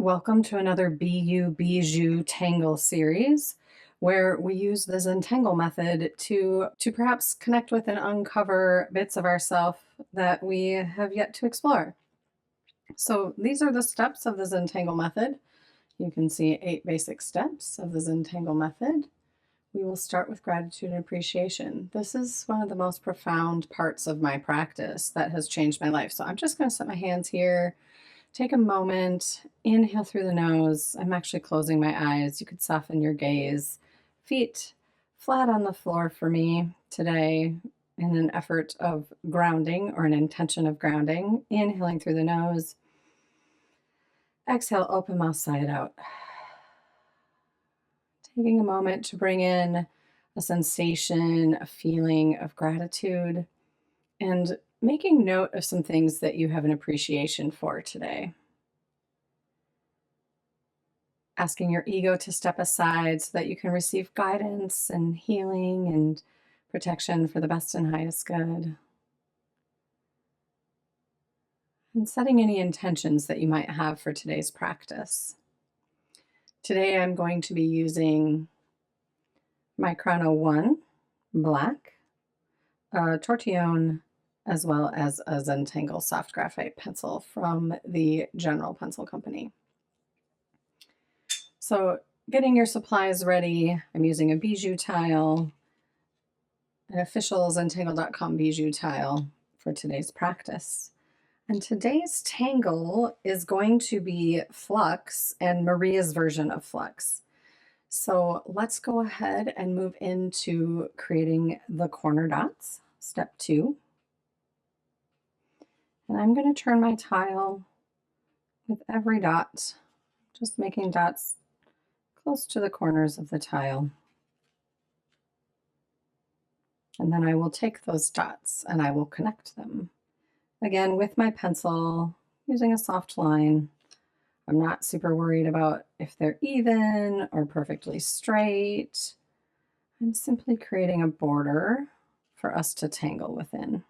Welcome to another You Bijou Tangle series, where we use the Zentangle method to perhaps connect with and uncover bits of ourself that we have yet to explore. So these are the steps of the Zentangle method. You can see 8 basic steps of the Zentangle method. We will start with gratitude and appreciation. This is one of the most profound parts of my practice that has changed my life. So I'm just going to set my hands here. Take a moment, inhale through the nose. I'm actually closing my eyes. You could soften your gaze. Feet flat on the floor for me today in an effort of grounding or an intention of grounding. Inhaling through the nose. Exhale, open mouth, sigh it out. Taking a moment to bring in a sensation, a feeling of gratitude, and making note of some things that you have an appreciation for today. Asking your ego to step aside so that you can receive guidance and healing and protection for the best and highest good. And setting any intentions that you might have for today's practice. Today I'm going to be using my Chrono 1 black, Tortillon, as well as a Zentangle soft graphite pencil from the General Pencil Company. So getting your supplies ready, I'm using a bijou tile, an official Zentangle.com bijou tile for today's practice. And today's tangle is going to be Flux and Maria's version of Flux. So let's go ahead and move into creating the corner dots, step 2. And I'm going to turn my tile with every dot, just making dots close to the corners of the tile. And then I will take those dots and I will connect them. Again, with my pencil, using a soft line. I'm not super worried about if they're even or perfectly straight. I'm simply creating a border for us to tangle within.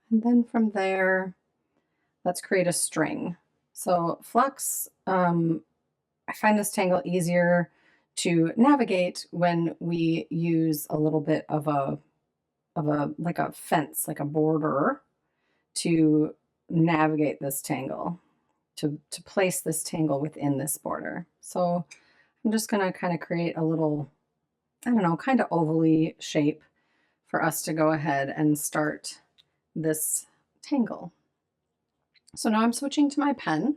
And then from there, let's create a string. So Flux, I find this tangle easier to navigate when we use a little bit of a like a fence, like a border, to navigate this tangle, to place this tangle within this border. So I'm just going to kind of create a little, I don't know, kind of ovally shape for us to go ahead and start this tangle. So now I'm switching to my pen,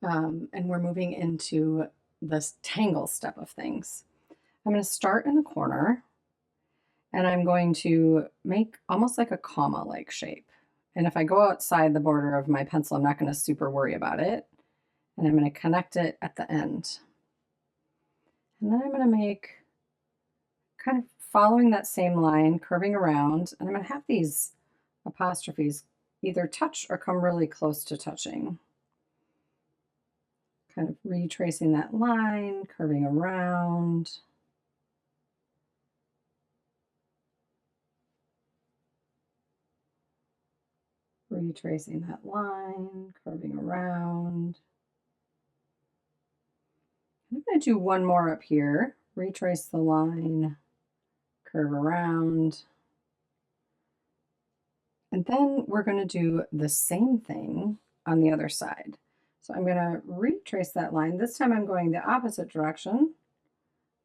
and we're moving into this tangle step of things. I'm going to start in the corner, and I'm going to make almost like a comma-like shape. And if I go outside the border of my pencil, I'm not going to super worry about it. And I'm going to connect it at the end. And then I'm going to make, kind of following that same line, curving around, and I'm going to have these apostrophes either touch or come really close to touching. Kind of retracing that line, curving around. Retracing that line, curving around. I'm going to do one more up here. Retrace the line, curve around. And then we're going to do the same thing on the other side. So I'm going to retrace that line. This time I'm going the opposite direction,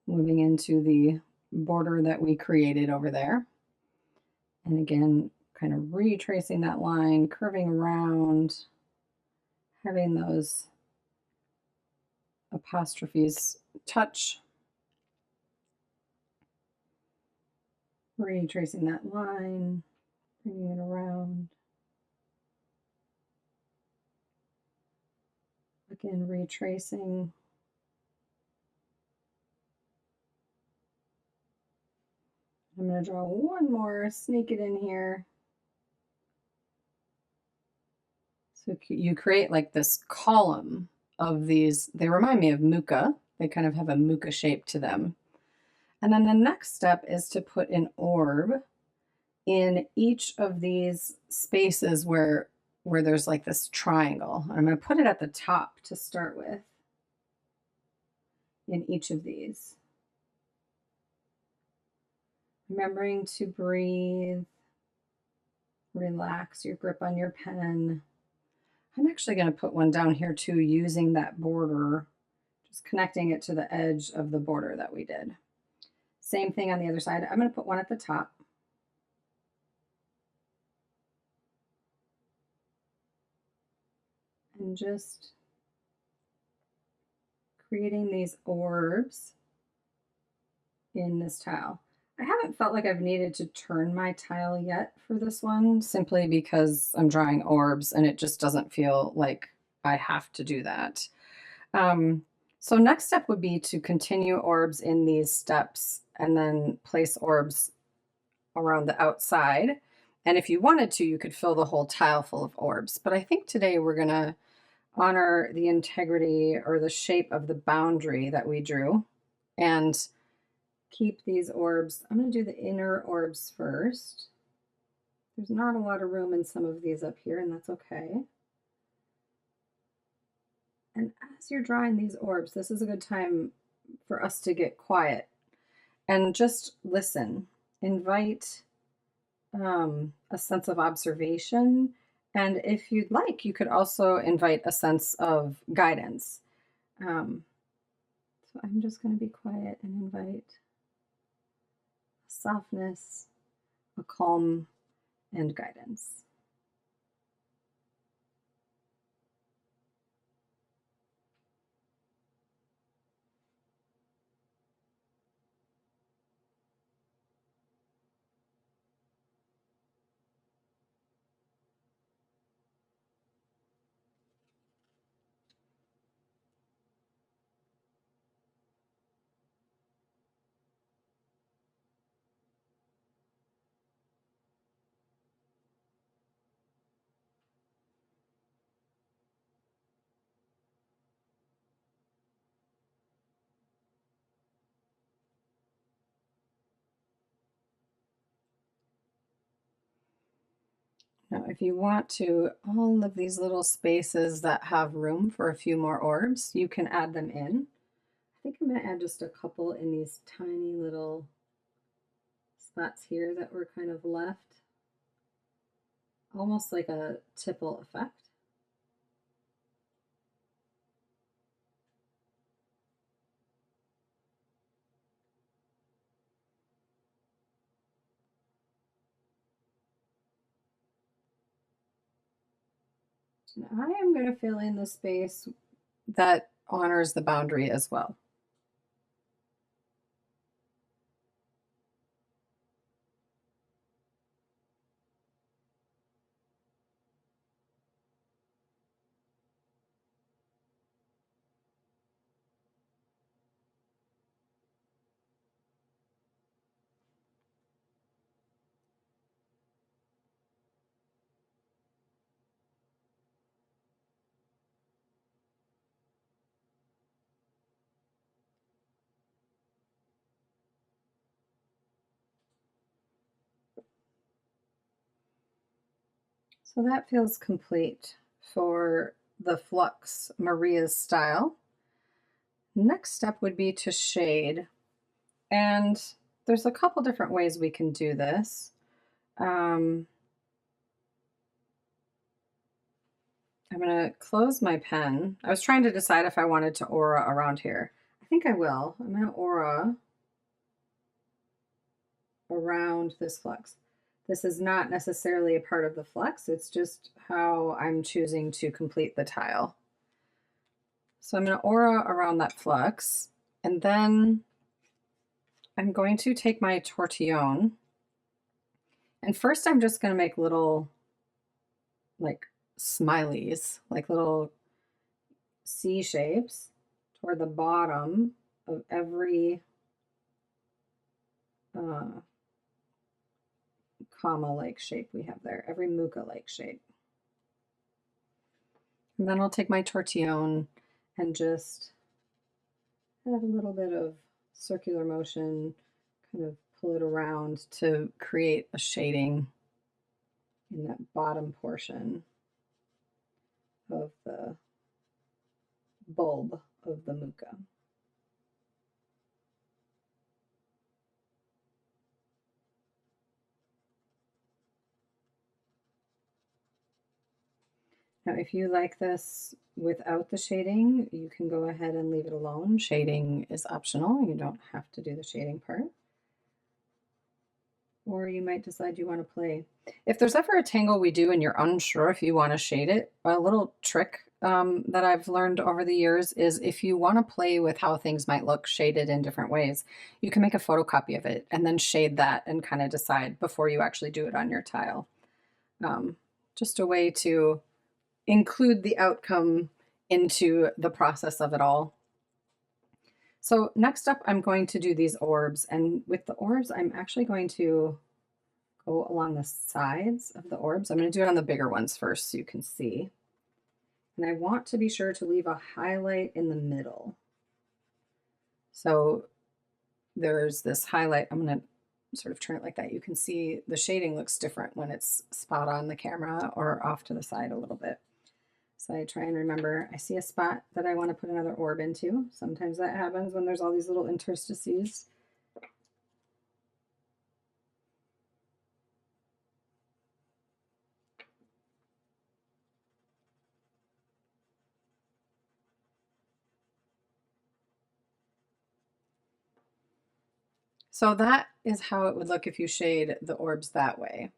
moving into the border that we created over there. And again, kind of retracing that line, curving around, having those apostrophes touch, retracing that line, bringing it around. Again, retracing. I'm going to draw one more, sneak it in here. So you create like this column of these. They remind me of muka. They kind of have a muka shape to them. And then the next step is to put an orb in each of these spaces where where there's like this triangle. I'm going to put it at the top to start with in each of these. Remembering to breathe, relax your grip on your pen. I'm actually going to put one down here too, using that border, just connecting it to the edge of the border that we did. Same thing on the other side. I'm going to put one at the top. And just creating these orbs in this tile. I haven't felt like I've needed to turn my tile yet for this one, simply because I'm drawing orbs and it just doesn't feel like I have to do that. So next step would be to continue orbs in these steps and then place orbs around the outside. And if you wanted to, you could fill the whole tile full of orbs. But I think today we're gonna honor the integrity or the shape of the boundary that we drew and keep these orbs. I'm going to do the inner orbs first. There's not a lot of room in some of these up here, and that's okay. And as you're drawing these orbs, this is a good time for us to get quiet and just listen. Invite a sense of observation. And if you'd like, you could also invite a sense of guidance. So I'm just going to be quiet and invite softness, a calm, and guidance. Now, if you want to, all of these little spaces that have room for a few more orbs, you can add them in. I think I'm going to add just a couple in these tiny little spots here that were kind of left, almost like a tipple effect. And I am going to fill in the space that honors the boundary as well. So that feels complete for the Flux Maria's style. Next step would be to shade. And there's a couple different ways we can do this. I'm going to close my pen. I was trying to decide if I wanted to aura around here. I think I will. I'm going to aura around this flux. This is not necessarily a part of the flux, it's just how I'm choosing to complete the tile. So I'm going to aura around that flux, and then I'm going to take my tortillon, and first I'm just going to make little like smileys, like little C shapes toward the bottom of every comma-like shape we have there, every muka-like shape. And then I'll take my tortillon and just add a little bit of circular motion, kind of pull it around to create a shading in that bottom portion. of the bulb of the muka. Now, if you like this without the shading, you can go ahead and leave it alone. Shading is optional. You don't have to do the shading part. Or you might decide you want to play. If there's ever a tangle we do and you're unsure if you want to shade it, a little trick that I've learned over the years is if you want to play with how things might look shaded in different ways, you can make a photocopy of it and then shade that and kind of decide before you actually do it on your tile. Just a way to include the outcome into the process of it all. So next up, I'm going to do these orbs, and with the orbs, I'm actually going to go along the sides of the orbs. I'm going to do it on the bigger ones first so you can see. And I want to be sure to leave a highlight in the middle. So there's this highlight. I'm going to sort of turn it like that. You can see the shading looks different when it's spot on the camera or off to the side a little bit. So I try and remember, I see a spot that I want to put another orb into. Sometimes that happens when there's all these little interstices. So that is how it would look if you shade the orbs that way.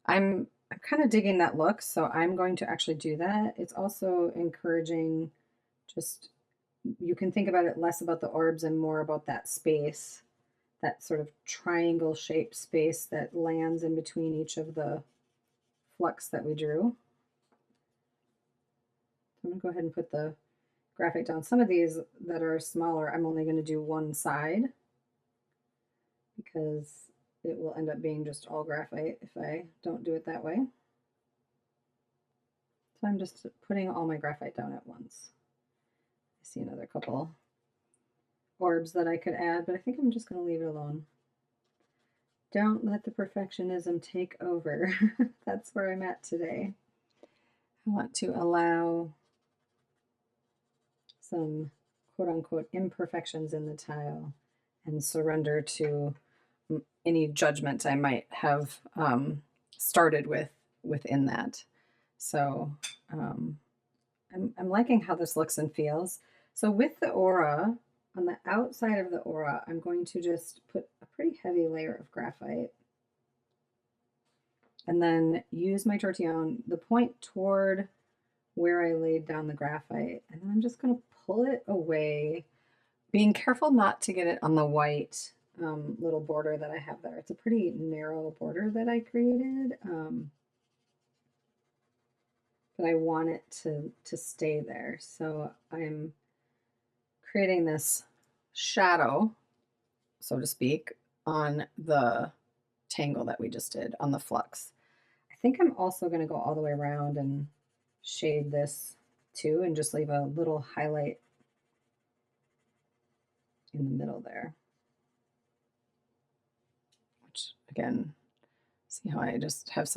I'm kind of digging that look, so I'm going to actually do that. It's also encouraging, just, you can think about it less about the orbs and more about that space, that sort of triangle shaped space that lands in between each of the flux that we drew. I'm going to go ahead and put the graphic down. Some of these that are smaller, I'm only going to do one side because it will end up being just all graphite if I don't do it that way. So I'm just putting all my graphite down at once. I see another couple orbs that I could add, but I think I'm just going to leave it alone. Don't let the perfectionism take over. That's where I'm at today. I want to allow some quote-unquote imperfections in the tile and surrender to any judgment I might have started within that. So I'm liking how this looks and feels. So with the aura, on the outside of the aura, I'm going to just put a pretty heavy layer of graphite and then use my tortillon, the point toward where I laid down the graphite, and then I'm just going to pull it away, being careful not to get it on the white little border that I have there. It's a pretty narrow border that I created, but I want it to stay there. So I'm creating this shadow, so to speak, on the tangle that we just did, on the flux. I think I'm also going to go all the way around and shade this too and just leave a little highlight in the middle there. Which, again, see how I just have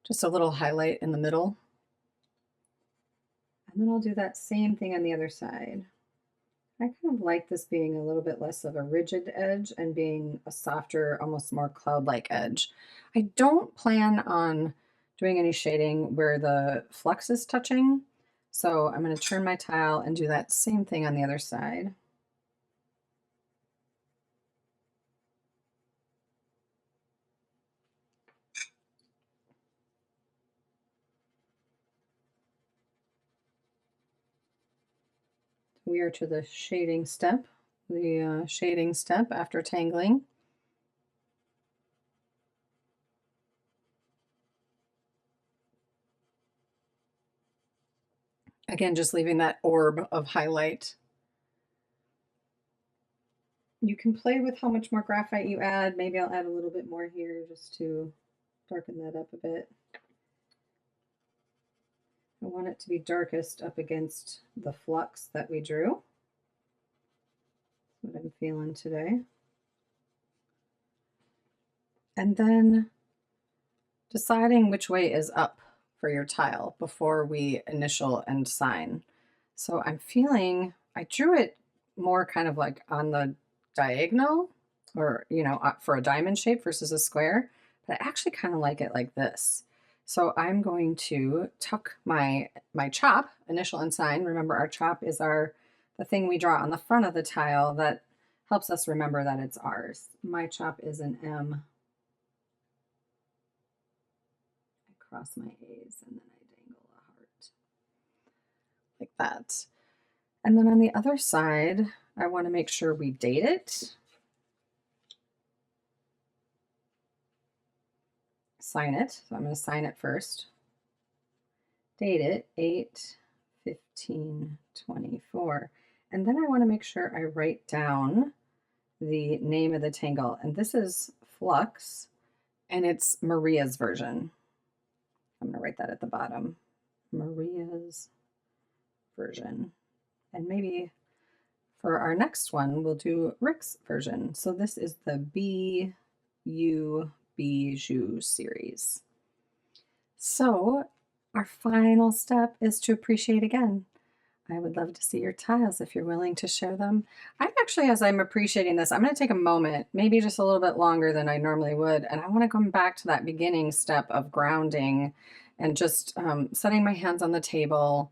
just a little highlight in the middle. And then I'll do that same thing on the other side. I kind of like this being a little bit less of a rigid edge and being a softer, almost more cloud-like edge. I don't plan on doing any shading where the flux is touching, so I'm going to turn my tile and do that same thing on the other side. We are to the shading step after tangling. Again, just leaving that orb of highlight. You can play with how much more graphite you add. Maybe I'll add a little bit more here just to darken that up a bit. I want it to be darkest up against the flux that we drew. That's what I'm feeling today. And then deciding which way is up for your tile before we initial and sign. So I'm feeling, I drew it more kind of like on the diagonal, or, you know, for a diamond shape versus a square, but I actually kind of like it like this. So I'm going to tuck my chop, initial and sign. Remember, our chop is the thing we draw on the front of the tile that helps us remember that it's ours. My chop is an M. I cross my A's and then I dangle a heart like that. And then on the other side, I want to make sure we date it. Sign it. So I'm going to sign it first. Date it 8/15/24. And then I want to make sure I write down the name of the tangle. And this is Flux, and it's Maria's version. I'm going to write that at the bottom. Maria's version. And maybe for our next one, we'll do Rick's version. So this is the YOU Bijou series. So our final step is to appreciate again. I would love to see your tiles if you're willing to share them. I'm actually, as I'm appreciating this, I'm going to take a moment, maybe just a little bit longer than I normally would, and I want to come back to that beginning step of grounding and just setting my hands on the table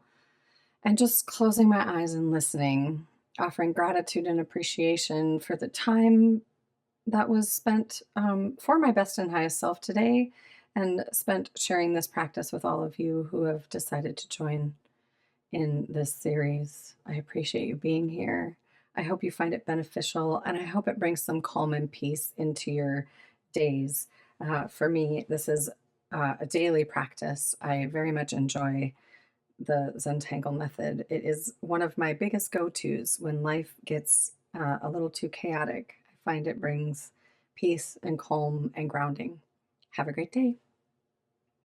and just closing my eyes and listening, offering gratitude and appreciation for the time that was spent for my best and highest self today, and spent sharing this practice with all of you who have decided to join in this series. I appreciate you being here. I hope you find it beneficial, and I hope it brings some calm and peace into your days. For me, this is a daily practice. I very much enjoy the Zentangle method. It is one of my biggest go-tos when life gets a little too chaotic. I find it brings peace and calm and grounding. Have a great day.